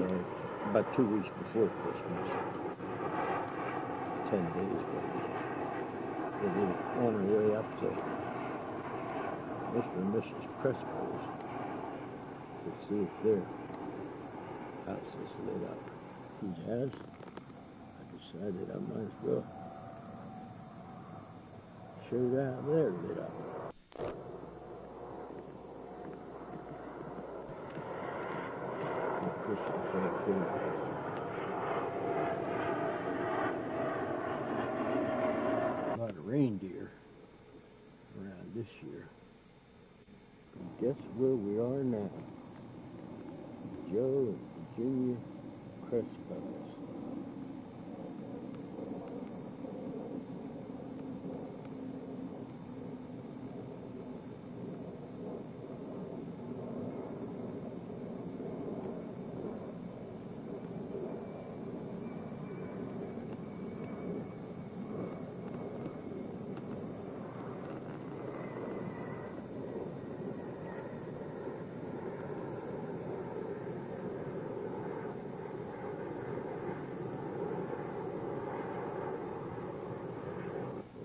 about 2 weeks before Christmas. 10 days maybe. We were on our way up to Mr. and Mrs. Crespo's to see if their house is lit up. He has. I decided I might as well show that they're lit up. Christmas activity. A lot of reindeer around this year. And guess where we are now? Joe and Virginia Crespo's.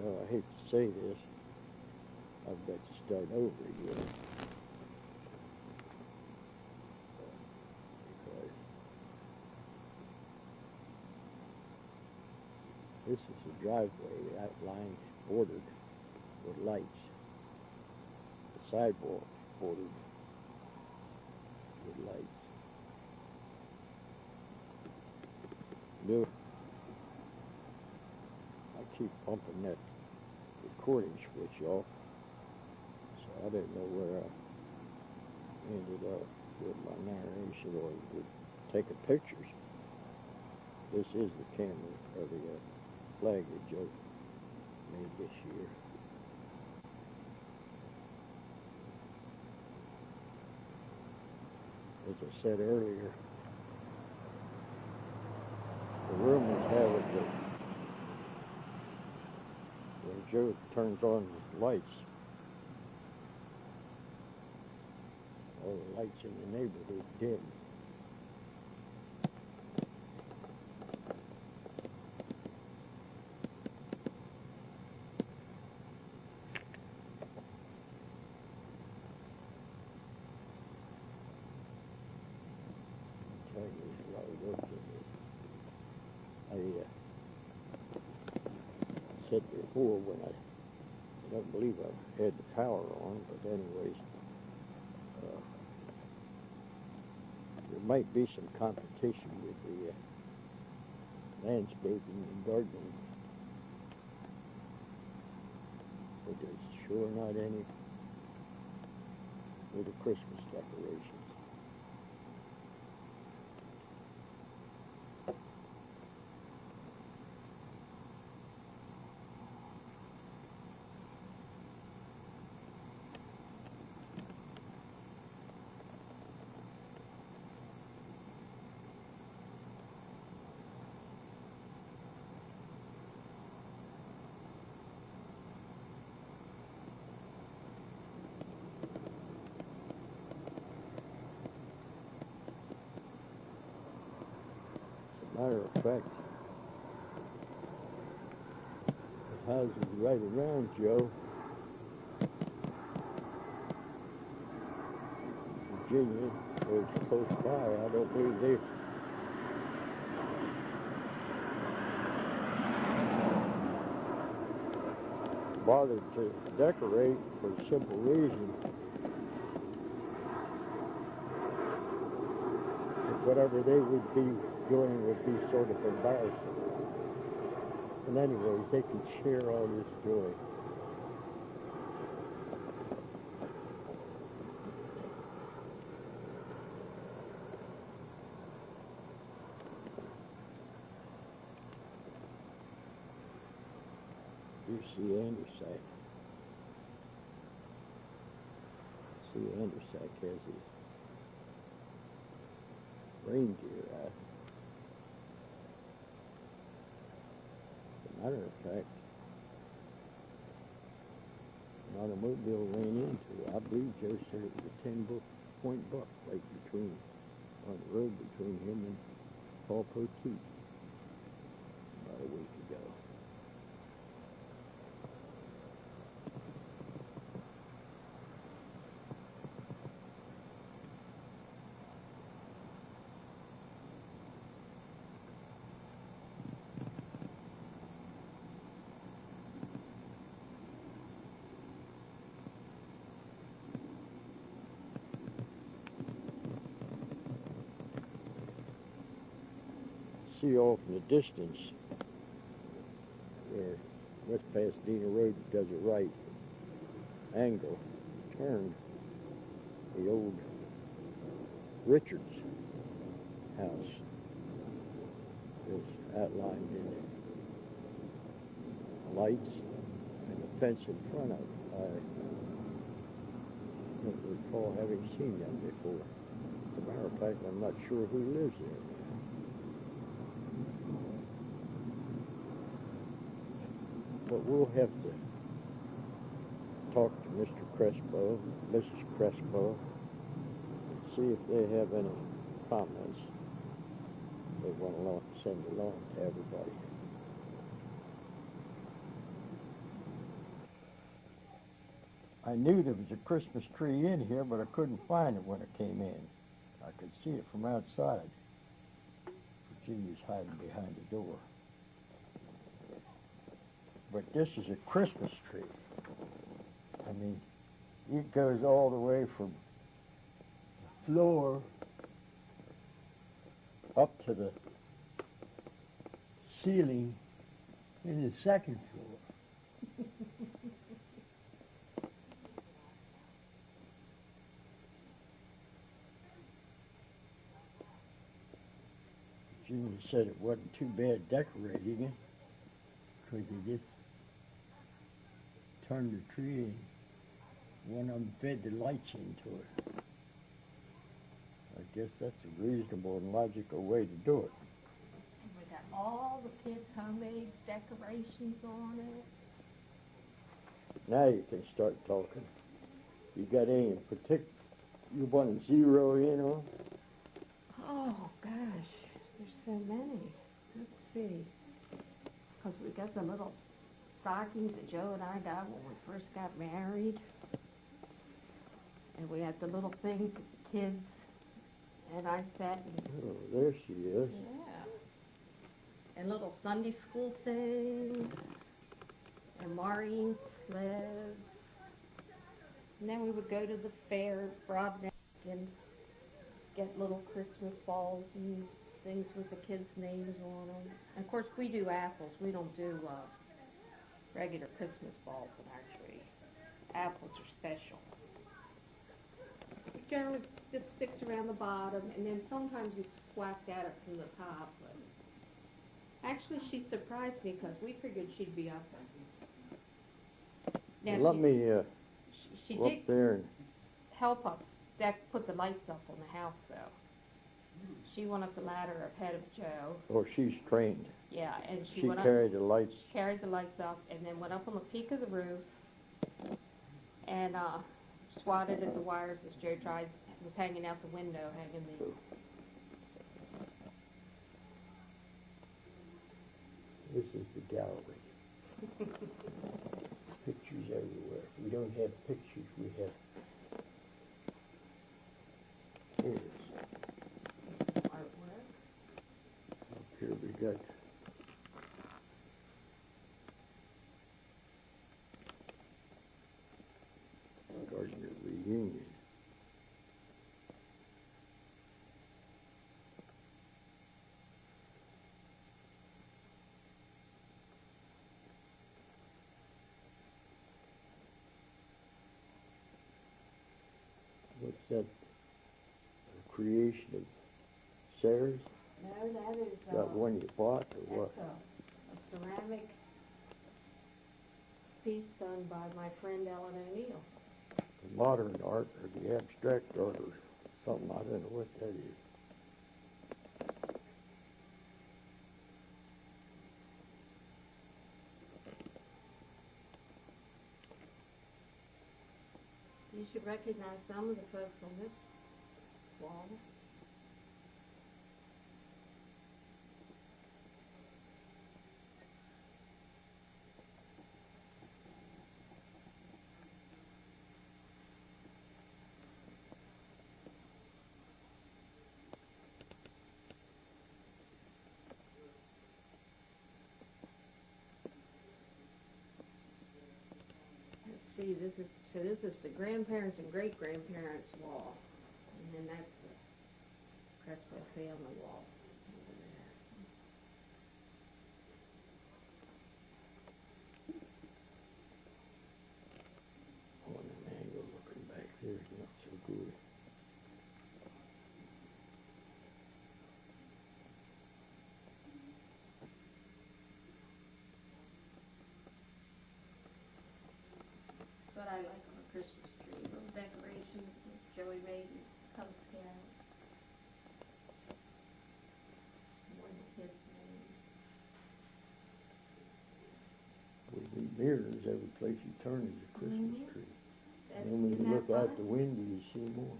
Well, I hate to say this, I've got to start over again. Because this is a driveway, that line's bordered with lights. The sidewalk bordered with lights. Look, I keep bumping that recording switch off, so I didn't know where I ended up with my narration or with taking pictures. This is the camera, or the flag that Joe made this year. As I said earlier, the rumors have it that when Joe turns on his lights, all the lights in the neighborhood dim. I said before when I don't believe I had the power on, but anyways, there might be some competition with the landscaping and gardening, but there's sure not any with the Christmas decorations. Matter of fact, the houses right around Joe, Virginia, or close by, I don't believe they bothered to decorate for a simple reason. Whatever they would be doing would be sort of embarrassing. And anyways, they can share all this joy. You see Andersack. See Andersack has his reindeer out. As a matter of fact, an automobile ran into it. I believe Joe said it was a 10-point buck right between on the road between him and Paul Poteet about a week ago. See off in the distance where West Pasadena Road does a right angle turn, the old Richards house is outlined in the lights and the fence in front of it. I don't recall having seen that before. As a matter of fact, I'm not sure who lives there now. But we'll have to talk to Mr. Crespo, Mrs. Crespo, and see if they have any comments they want to send along to everybody. I knew there was a Christmas tree in here, but I couldn't find it when I came in. I could see it from outside. Virginia's hiding behind the door. But this is a Christmas tree. I mean, it goes all the way from the floor up to the ceiling in the second floor. Virginia said it wasn't too bad decorating it, because you just turned the tree and one of them fed the lights into it. I guess that's a reasonable and logical way to do it. And we got all the kids' homemade decorations on it. Now you can start talking. You got any in particular you want to zero in on? Oh, gosh, there's so many. Let's see. Because we got the little stockings that Joe and I got when we first got married. And we had the little thing for the kids. And I sat and... Oh, there she is. Yeah. And little Sunday school things. And Maureen sleds. And then we would go to the fair at Broadneck and get little Christmas balls and things with the kids' names on them. And of course, we do apples. We don't do regular Christmas balls in our tree. Apples are special. Generally, just sticks around the bottom, and then sometimes you swacked at it from the top. But actually, she surprised me because we figured she'd be up there. Now, Well, let me she go did up there and help us put the lights up on the house, though. She went up the ladder ahead of Joe. oh, she's trained. Yeah, and she She went carried the lights. carried the lights up, and then went up on the peak of the roof and swatted at the wires as Joe was hanging out the window, hanging the... This is the gallery. Pictures everywhere. We don't have pictures, we have... Here it is. artwork. Up here we got... Gardner Reunion. What's that? A creation of Sarah's? No, that is... That one you bought or what? That's a ceramic piece done by my friend Ellen O'Neill. The modern art or the abstract art or something, I don't know what that is. You should recognize some of the folks on this wall. this is the grandparents and great-grandparents' wall. And then that's the Crespo family wall over there. On an angle looking back there is not so good. That's what I like on a Christmas tree, little decorations that Joey made in Cub Scouts. One of his name. With the mirrors, every place you turn is a Christmas Mhm. tree. That's, And when you isn't that look out fun? the window, you see more.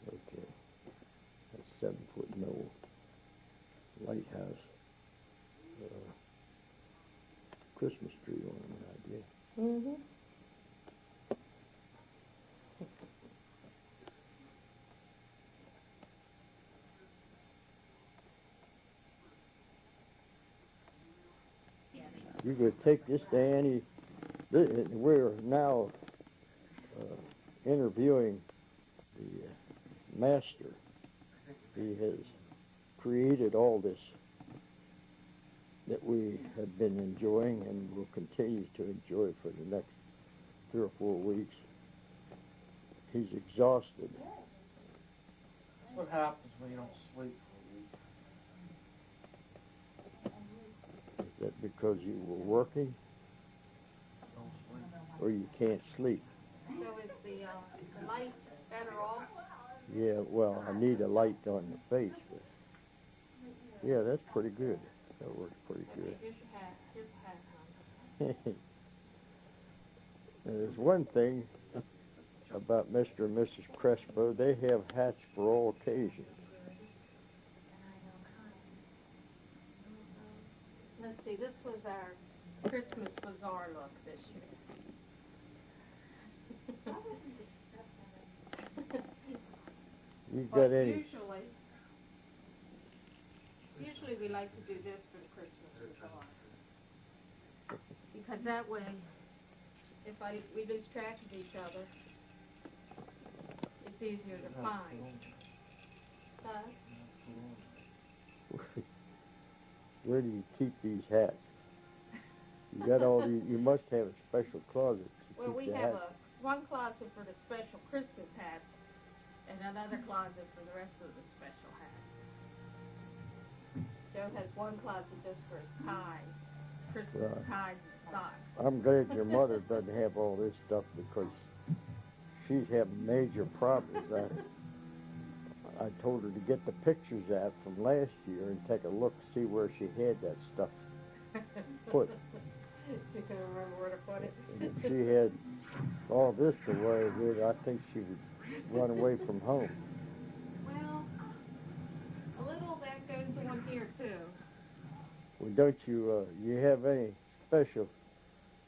Okay. That's 7-foot Knoll lighthouse. Christmas tree ornament, I guess. Mm-hmm. You could take this to Annie. We're now interviewing the master. He has created all this that we have been enjoying and will continue to enjoy for the next 3 or 4 weeks. He's exhausted. That's what happens when you don't sleep for a week. Is that because you were working Don't sleep. or you can't sleep? So is the light better off? Yeah, well, I need a light on the face, but yeah, that's pretty good. That works pretty good. Here's your hat. Here's the hat, Mom. There's one thing about Mr. and Mrs. Crespo. They have hats for all occasions. Let's see, this was our Christmas bazaar look this year. You But got any? usually we like to do this for the Christmas bazaar. Because that way, if we lose track of each other, it's easier to find. Huh? Where do you keep these hats? You got all these. You must have a special closet to Well, keep we the have hats. one closet for the special Christmas hats, and another closet for the rest of the special hats. Joe has one closet just for his ties, Christmas Right. ties and socks. I'm glad your mother doesn't have all this stuff because she's having major problems. I told her to get the pictures out from last year and take a look, see where she had that stuff put. You can remember where to put it. And if she had all this to worry with, I think she would run away from home. Well, a little of that goes on here too. Well, don't you have any special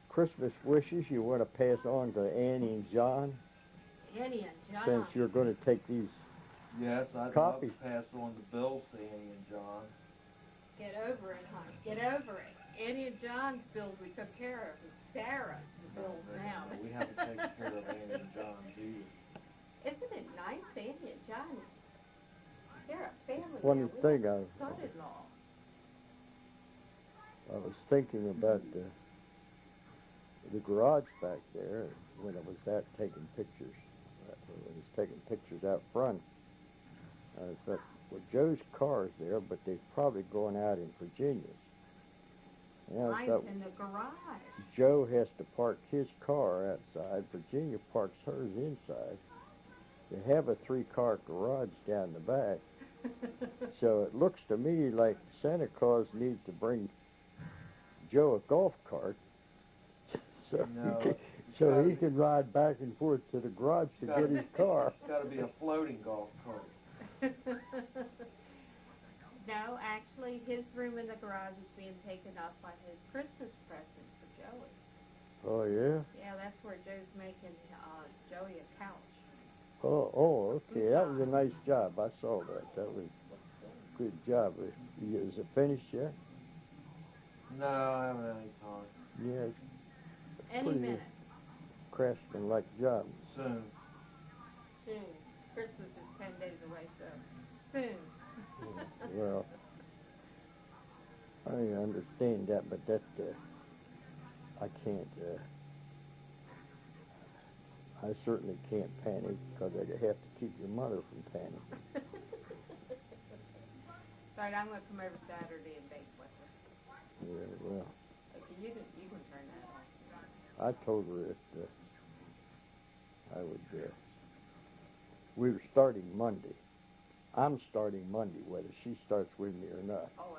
Christmas wishes you want to pass on to Annie and John, Annie and John. since you're going to take these? Yes, I'd love Copy. to pass on the bills to Annie and John. Get over it, honey. Get over it. Annie and John's bills we took care of. It's Sarah's bills now. We haven't taken care of Annie and John, do you? Isn't it nice, Annie and John? They're a family Funny now. We thing, have a son-in-law. I was thinking about the garage back there when I was out taking pictures. I was taking pictures out front. I thought, well, Joe's car's there, but they're probably going out in Virginia's. And I Mine's thought, in the garage. Joe has to park his car outside. Virginia parks hers inside. They have a 3-car garage down the back. So it looks to me like Santa Claus needs to bring Joe a golf cart so, No, he can ride back and forth to the garage to get his car. It's got to be a floating golf cart. No, actually, his room in the garage is being taken up by his Christmas present for Joey. Oh, yeah? Yeah, that's where Joe's making Joey a couch. Oh, okay. That was a nice job. I saw that. That was a good job. Is it finished yet? No, I haven't had any time. Yeah. Any Pretty minute. craftsman like job. Soon. Soon. Christmas is 10 days away, so soon. Well, I understand that, but that, I can't, I certainly can't panic because I have to keep your mother from panicking. Sorry, I'm going to come over Saturday and bake with her. Yeah, well, Okay, you can turn that off. I told her that I would, we were starting Monday. I'm starting Monday, whether she starts with me or not. Oh,